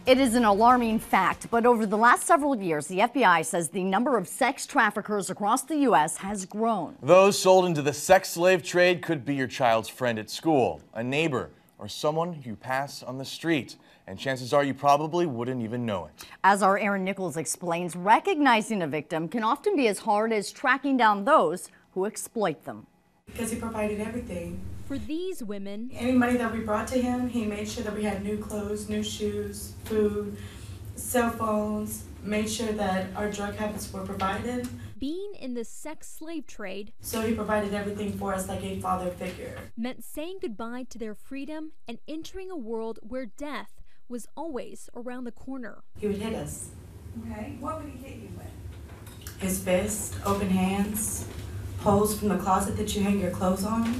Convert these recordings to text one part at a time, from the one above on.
It is an alarming fact, but over the last several years, the FBI says the number of sex traffickers across the U.S. has grown. Those sold into the sex slave trade could be your child's friend at school, a neighbor, or someone you pass on the street. And chances are you probably wouldn't even know it. As our Erin Nichols explains, recognizing a victim can often be as hard as tracking down those who exploit them. Because he provided everything. For these women, any money that we brought to him, he made sure that we had new clothes, new shoes, food, cell phones, made sure that our drug habits were provided. Being in the sex slave trade, so he provided everything for us like a father figure, meant saying goodbye to their freedom and entering a world where death was always around the corner. He would hit us. Okay, what would he hit you with? His fist, open hands, poles from the closet that you hang your clothes on,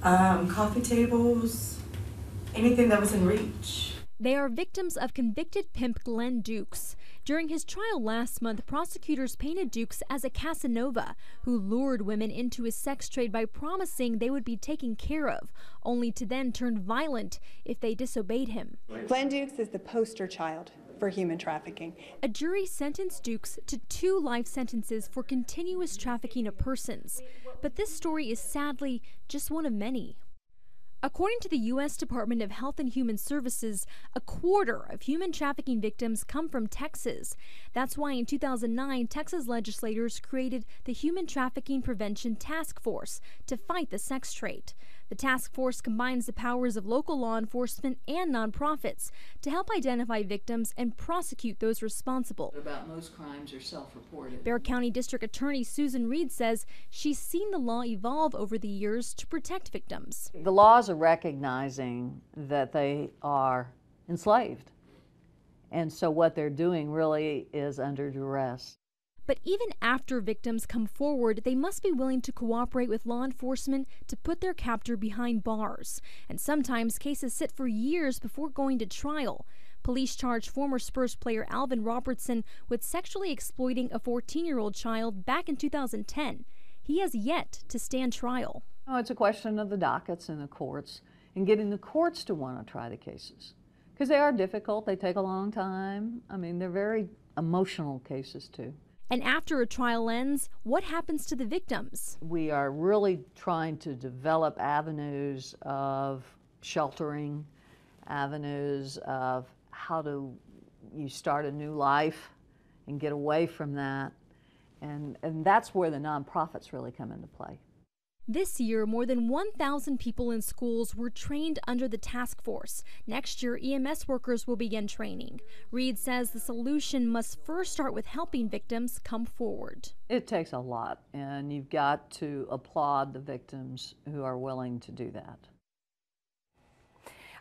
coffee tables, anything that was in reach. They are victims of convicted pimp Glen Dukes. During his trial last month, prosecutors painted Dukes as a Casanova who lured women into his sex trade by promising they would be taken care of, only to then turn violent if they disobeyed him. Glen Dukes is the poster child for human trafficking. A jury sentenced Dukes to 2 life sentences for continuous trafficking of persons. But this story is sadly just one of many. According to the U.S. Department of Health and Human Services, 1/4 of human trafficking victims come from Texas. That's why in 2009, Texas legislators created the Human Trafficking Prevention Task Force to fight the sex trade. The task force combines the powers of local law enforcement and nonprofits to help identify victims and prosecute those responsible. About most crimes are self-reported. Bexar County District Attorney Susan Reed says she's seen the law evolve over the years to protect victims. The laws are recognizing that they are enslaved, and so what they're doing really is under duress. But even after victims come forward, they must be willing to cooperate with law enforcement to put their captor behind bars. And sometimes cases sit for years before going to trial. Police charged former Spurs player Alvin Robertson with sexually exploiting a 14-year-old child back in 2010. He has yet to stand trial. Oh, it's a question of the dockets and the courts and getting the courts to want to try the cases. Because they are difficult, they take a long time. I mean, they're very emotional cases too. And after a trial ends, what happens to the victims? We are really trying to develop avenues of sheltering, avenues of how do you start a new life and get away from that. And that's where the nonprofits really come into play. This year, more than 1,000 people in schools were trained under the task force. Next year, EMS workers will begin training. Reed says the solution must first start with helping victims come forward. It takes a lot, and you've got to applaud the victims who are willing to do that.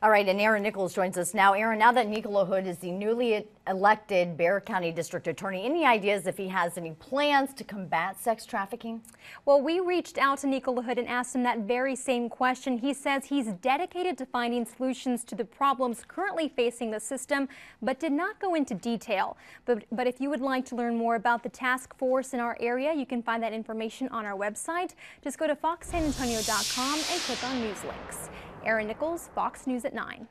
All right, and Erin Nichols joins us now. Erin, now that Nicola Hood is the newly elected Bexar County District Attorney, any ideas if he has any plans to combat sex trafficking? Well, we reached out to Nicola Hood and asked him that very same question. He says he's dedicated to finding solutions to the problems currently facing the system, but did not go into detail. But if you would like to learn more about the task force in our area, you can find that information on our website. Just go to foxsanantonio.com and click on news links. Erin Nichols, Fox News at 9.